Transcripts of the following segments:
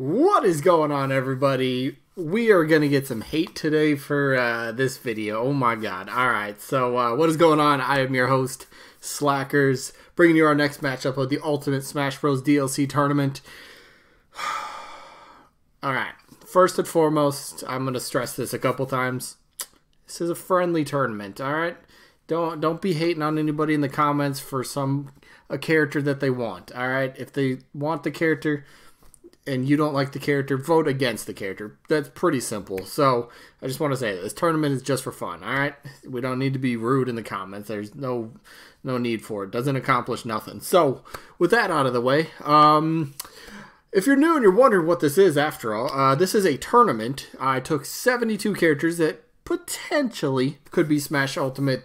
What is going on, everybody? We are going to get some hate today for this video. Oh my god. Alright, so what is going on? I am your host, Slackerz, bringing you our next matchup of the Ultimate Smash Bros. DLC Tournament. Alright, first and foremost, I'm going to stress this a couple times. This is a friendly tournament, alright? Don't be hating on anybody in the comments for a character that they want, alright? If they want the character and you don't like the character, vote against the character. That's pretty simple. So I just want to say this tournament is just for fun, all right? We don't need to be rude in the comments. There's no need for it. Doesn't accomplish nothing. So with that out of the way, if you're new and you're wondering what this is, after all, this is a tournament. I took 72 characters that potentially could be Smash Ultimate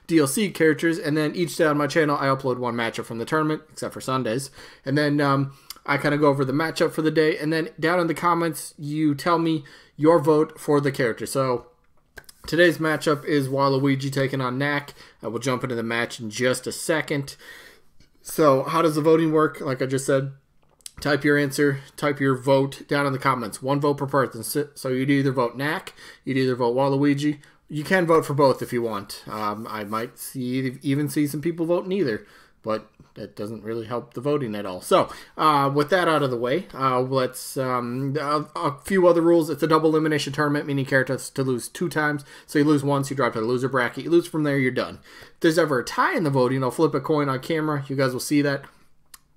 DLC characters, and then each day on my channel I upload one matchup from the tournament, except for Sundays, and then I kind of go over the matchup for the day, and then down in the comments you tell me your vote for the character. So today's matchup is Waluigi taking on Knack. I will jump into the match in just a second. So how does the voting work? Like I just said, type your answer, type your vote down in the comments. One vote per person. So you'd either vote Knack, you'd either vote Waluigi. You can vote for both if you want. I might even see some people vote neither, but that doesn't really help the voting at all. So with that out of the way, let's a few other rules. It's a double elimination tournament, meaning character has to lose 2 times. So you lose once, you drop to the loser bracket. You lose from there, you're done. If there's ever a tie in the voting, I'll flip a coin on camera. You guys will see that.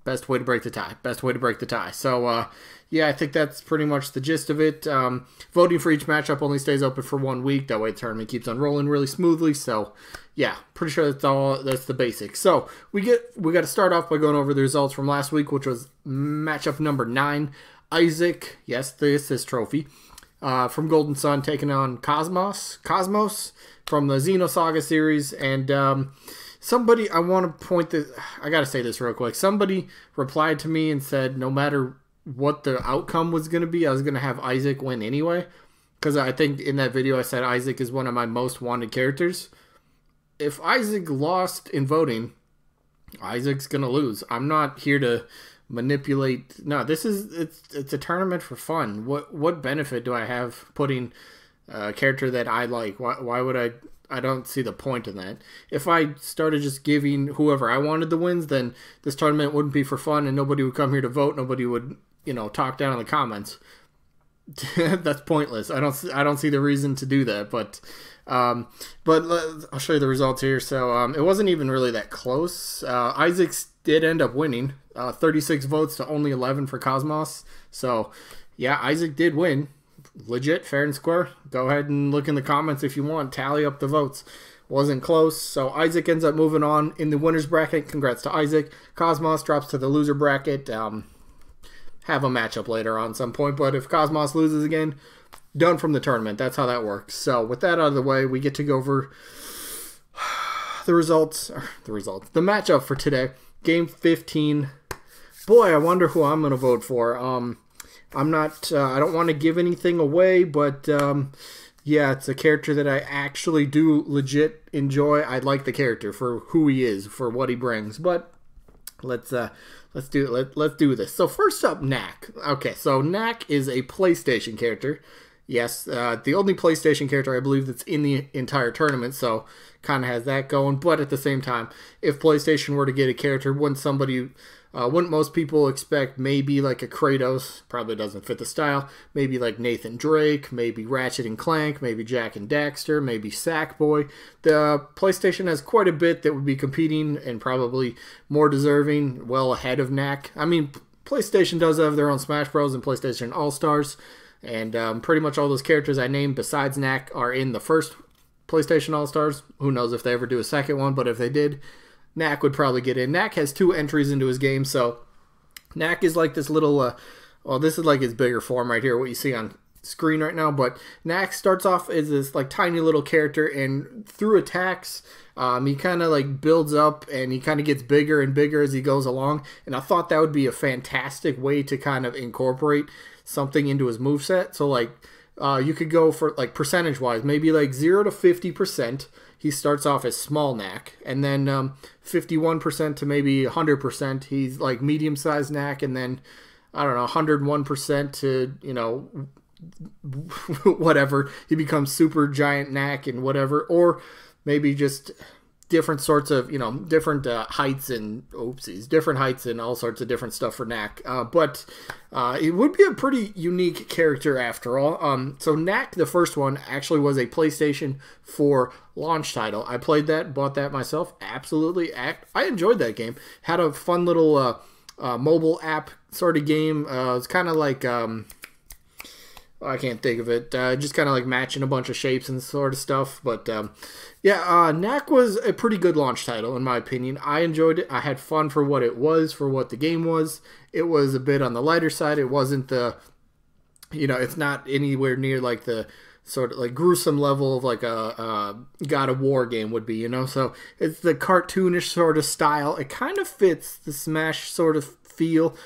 Best way to break the tie. Best way to break the tie. So, yeah, I think that's pretty much the gist of it. Voting for each matchup only stays open for 1 week. That way the tournament keeps on rolling really smoothly. So, yeah, pretty sure that's the basics. So, we got to start off by going over the results from last week, which was matchup number 9. Isaac, yes, the assist trophy, from Golden Sun, taking on Cosmos from the Xenosaga series. And somebody, I want to point this, I got to say this real quick. Somebody replied to me and said no matter what the outcome was going to be, I was going to have Isaac win anyway. Because I think in that video I said Isaac is one of my most wanted characters. If Isaac lost in voting, Isaac's going to lose. I'm not here to manipulate. No, it's a tournament for fun. What benefit do I have putting a character that I like? Why would I don't see the point in that. If I started just giving whoever I wanted the wins, then this tournament wouldn't be for fun and nobody would come here to vote. Nobody would, talk down in the comments. That's pointless. I don't see the reason to do that. But I'll show you the results here. So it wasn't even really that close. Isaac did end up winning, 36 votes to only 11 for Cosmos. So yeah, Isaac did win. Legit, fair and square. Go ahead and look in the comments if you want. Tally up the votes. Wasn't close. So Isaac ends up moving on in the winner's bracket. Congrats to Isaac. Cosmos drops to the loser bracket. Have a matchup later on some point. But if Cosmos loses again, done from the tournament. That's how that works. So with that out of the way, we get to go over the results. The matchup for today. Game 15. Boy, I wonder who I'm going to vote for. I'm not, I don't want to give anything away, but yeah, it's a character that I actually do legit enjoy. I like the character for who he is, for what he brings. But let's do this. So first up, Knack. Okay, so Knack is a PlayStation character. Yes, the only PlayStation character I believe that's in the entire tournament, so kind of has that going. But at the same time, if PlayStation were to get a character, wouldn't most people expect maybe like a Kratos? Probably doesn't fit the style. Maybe like Nathan Drake, maybe Ratchet and Clank, maybe Jack and Daxter, maybe Sackboy. The PlayStation has quite a bit that would be competing and probably more deserving, well ahead of Knack. I mean, PlayStation does have their own Smash Bros. And PlayStation All-Stars, and pretty much all those characters I named besides Knack are in the first PlayStation All-Stars. Who knows if they ever do a second one, but if they did, Knack would probably get in. Knack has 2 entries into his game, so Knack is like this little, well, this is like his bigger form right here, what you see on screen right now, but Knack starts off as this like tiny little character, and through attacks, he kind of like builds up, and he kind of gets bigger and bigger as he goes along, and I thought that would be a fantastic way to kind of incorporate something into his moveset. So like, you could go for like percentage-wise, maybe like 0 to 50%. He starts off as small Knack, and then 51% to maybe 100%. He's like medium-sized Knack, and then I don't know, 101% to, you know, whatever. He becomes super giant Knack and whatever. Or maybe just different sorts of, you know, different heights and different heights and all sorts of different stuff for Knack. But it would be a pretty unique character after all. So Knack, the first one, actually was a PlayStation 4 launch title. I played that, bought that myself. Absolutely, I enjoyed that game. Had a fun little mobile app sort of game. It's kind of like I can't think of it. Just kind of like matching a bunch of shapes and sort of stuff. But yeah, Knack was a pretty good launch title in my opinion. I enjoyed it. I had fun for what it was, for what the game was. It was a bit on the lighter side. It wasn't the, you know, it's not anywhere near like the sort of like gruesome level of like a God of War game would be, you know. So it's the cartoonish sort of style. It kind of fits the Smash sort of feel.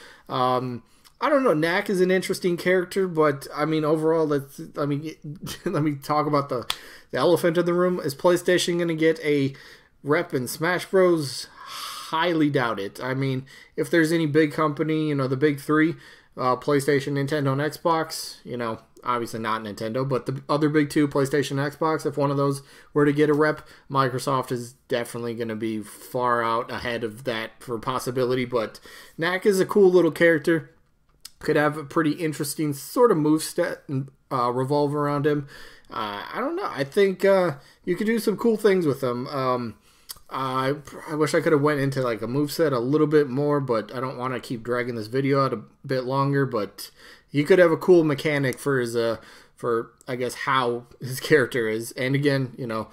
I don't know. Knack is an interesting character, but I mean, overall, let me talk about the elephant in the room. Is PlayStation going to get a rep in Smash Bros? Highly doubt it. I mean, if there's any big company, you know, the big three, PlayStation, Nintendo, and Xbox, you know, obviously not Nintendo, but the other big two, PlayStation and Xbox, if one of those were to get a rep, Microsoft is definitely going to be far out ahead of that for possibility. But Knack is a cool little character. Could have a pretty interesting sort of moveset and revolve around him. I don't know. I think you could do some cool things with him. I wish I could have went into like a moveset a little bit more, but I don't want to keep dragging this video out a bit longer. But you could have a cool mechanic for his for I guess how his character is, and again, you know,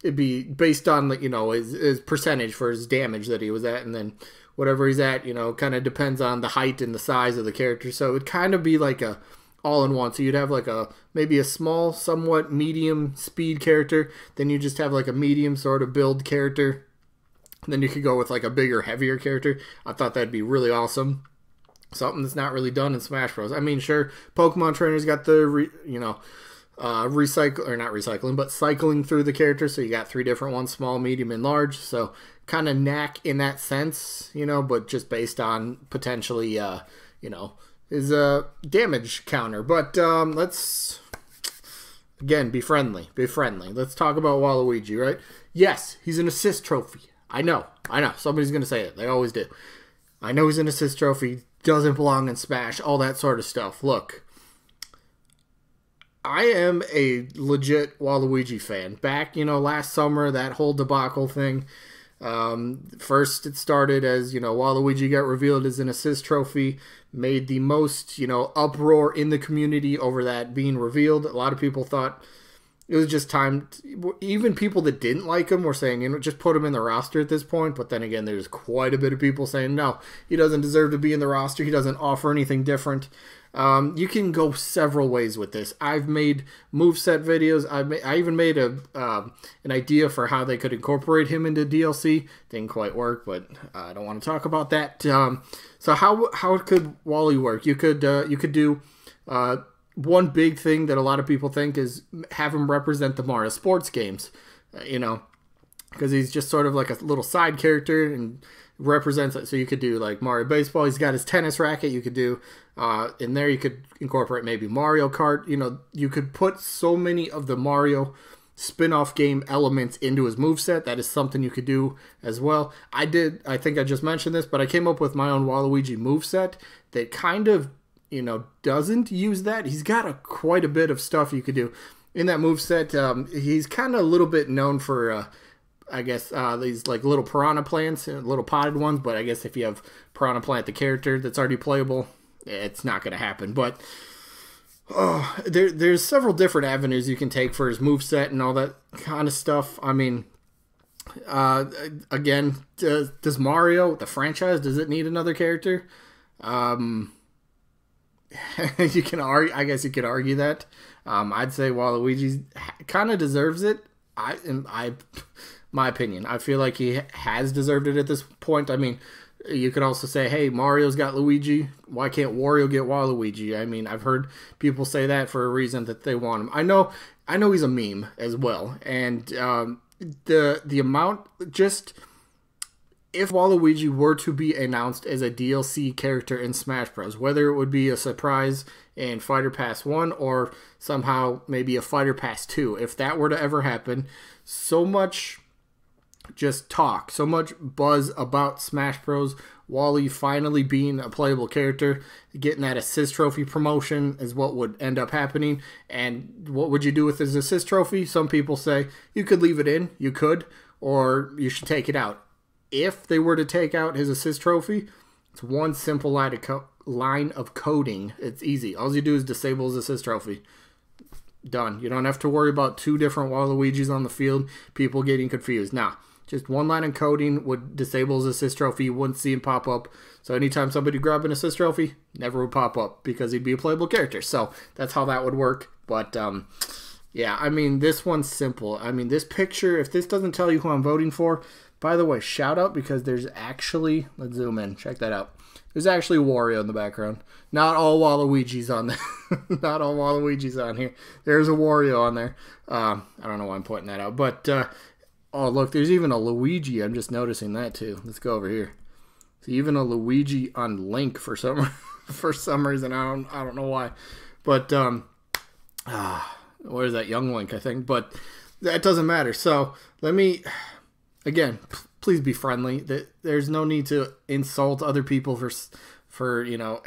it'd be based on, you know, his percentage for his damage that he was at, and then whatever he's at, you know, kind of depends on the height and the size of the character. So it would kind of be like a all-in-one. So you'd have like maybe a small, somewhat medium speed character. Then you just have like a medium sort of build character. And then you could go with like a bigger, heavier character. I thought that'd be really awesome. Something that's not really done in Smash Bros. I mean, sure, Pokemon trainers got the, cycling through the characters. So you got 3 different ones, small, medium, and large. So kind of Knack in that sense, you know, but just based on potentially, you know, his damage counter. But let's, again, be friendly. Be friendly. Let's talk about Waluigi, right? Yes, he's an assist trophy. I know. Somebody's going to say it. They always do. I know he's an assist trophy. Doesn't belong in Smash. All that sort of stuff. Look, I am a legit Waluigi fan. Back, you know, last summer, that whole debacle thing. First, it started as, you know, Waluigi got revealed as an assist trophy, made the most, you know, uproar in the community over that being revealed. A lot of people thought it was just time. Even people that didn't like him were saying, you know, just put him in the roster at this point. But then again, there's quite a bit of people saying, no, he doesn't deserve to be in the roster. He doesn't offer anything different. You can go several ways with this. I've made moveset videos. I even made an idea for how they could incorporate him into DLC. Didn't quite work, but I don't want to talk about that. So how could Wally work? You could do one big thing that a lot of people think is have him represent the Mario sports games. You know, because he's just sort of like a little side character and represents it. So you could do like Mario Baseball. He's got his tennis racket. You could do in there. You could incorporate maybe Mario Kart. You know, you could put so many of the Mario spin-off game elements into his moveset. That is something you could do as well. I think I just mentioned this, but I came up with my own Waluigi moveset that kind of, you know, doesn't use that. He's got quite a bit of stuff you could do in that moveset. He's kind of a little bit known for I guess these like little piranha plants, little potted ones, but I guess if you have piranha plant the character that's already playable, it's not going to happen. But there's several different avenues you can take for his moveset and all that kind of stuff. I mean, again, does Mario, the franchise, does it need another character? You can argue. I guess you could argue that. I'd say Waluigi kind of deserves it. My opinion. I feel like he has deserved it at this point. I mean, you could also say, hey, Mario's got Luigi. Why can't Wario get Waluigi? I mean, I've heard people say that for a reason that they want him. I know he's a meme as well. And the amount, just if Waluigi were to be announced as a DLC character in Smash Bros., whether it would be a surprise in Fighter Pass 1 or somehow maybe a Fighter Pass 2, if that were to ever happen, so much just talk, so much buzz about Smash Bros. Wally finally being a playable character, getting that assist trophy promotion is what would end up happening. And what would you do with his assist trophy? Some people say you could leave it in, you could, or you should take it out. If they were to take out his assist trophy, it's one simple line of coding. It's easy. All you do is disable his assist trophy. Done. You don't have to worry about two different Waluigis on the field, people getting confused. Now, just one line of coding would disable his assist trophy. You wouldn't see him pop up. So anytime somebody grabbed an assist trophy, never would pop up because he'd be a playable character. So that's how that would work. But yeah, I mean, this one's simple. I mean, this picture, if this doesn't tell you who I'm voting for, by the way, shout out because there's actually, let's zoom in, check that out. There's actually Wario in the background. Not all Waluigi's on there. Not all Waluigi's on here. There's a Wario on there. I don't know why I'm pointing that out. But, oh, look, there's even a Luigi. I'm just noticing that, too. Let's go over here. So even a Luigi on Link for some reason. I don't know why. But, what is that? Young Link, I think. But that doesn't matter. So, let me... Again, please be friendly. There's no need to insult other people for you know,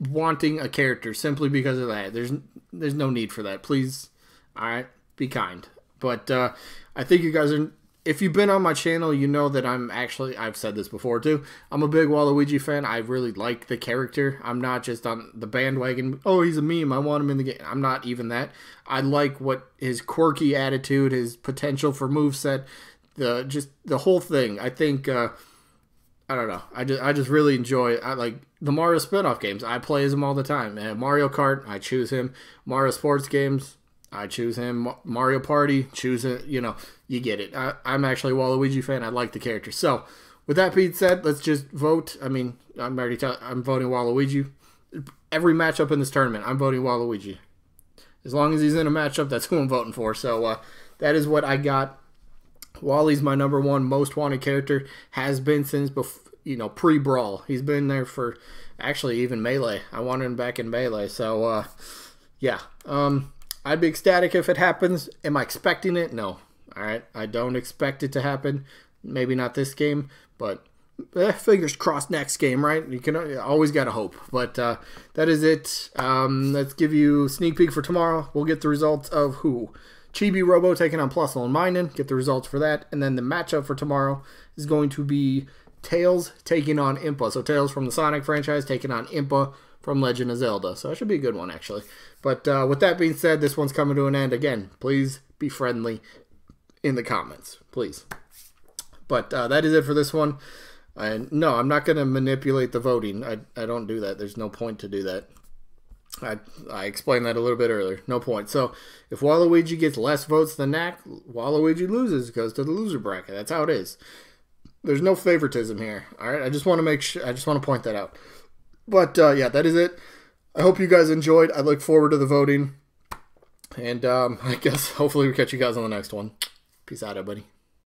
wanting a character simply because of that. There's no need for that. Please, all right, be kind. But I think you guys are. If you've been on my channel, you know that I've said this before too. I'm a big Waluigi fan. I really like the character. I'm not just on the bandwagon. Oh, he's a meme. I want him in the game. I'm not even that. I like what his quirky attitude, his potential for moveset. The whole thing. I think I don't know. I just really enjoy. I like the Mario spin-off games. I play as him all the time. And Mario Kart, I choose him. Mario sports games, I choose him. Mario Party, choose it. You know, you get it. I'm actually a Waluigi fan. I like the character. So, with that being said, let's just vote. I mean, I'm voting Waluigi. Every matchup in this tournament, I'm voting Waluigi. As long as he's in a matchup, that's who I'm voting for. So, that is what I got. Wally's my #1 most wanted character. Has been since pre-Brawl. He's been there for actually even Melee. I wanted him back in Melee. So yeah, I'd be ecstatic if it happens. Am I expecting it? No. All right, I don't expect it to happen. Maybe not this game, but fingers crossed next game, right? You always got to hope. But that is it. Let's give you a sneak peek for tomorrow. We'll get the results of who. Chibi Robo taking on Plusle and Minen. Get the results for that. And then the matchup for tomorrow is going to be Tails taking on Impa. So Tails from the Sonic franchise taking on Impa from Legend of Zelda. So that should be a good one, actually. But with that being said, this one's coming to an end. Again, please be friendly in the comments. Please. But that is it for this one. And no, I'm not going to manipulate the voting. I don't do that. There's no point to do that. I explained that a little bit earlier. No point. So, if Waluigi gets less votes than Knack, Waluigi loses, goes to the loser bracket. That's how it is. There's no favoritism here. All right. I just want to make sure. I just want to point that out. But yeah, that is it. I hope you guys enjoyed. I look forward to the voting, and I guess hopefully we catch you guys on the next one. Peace out, everybody.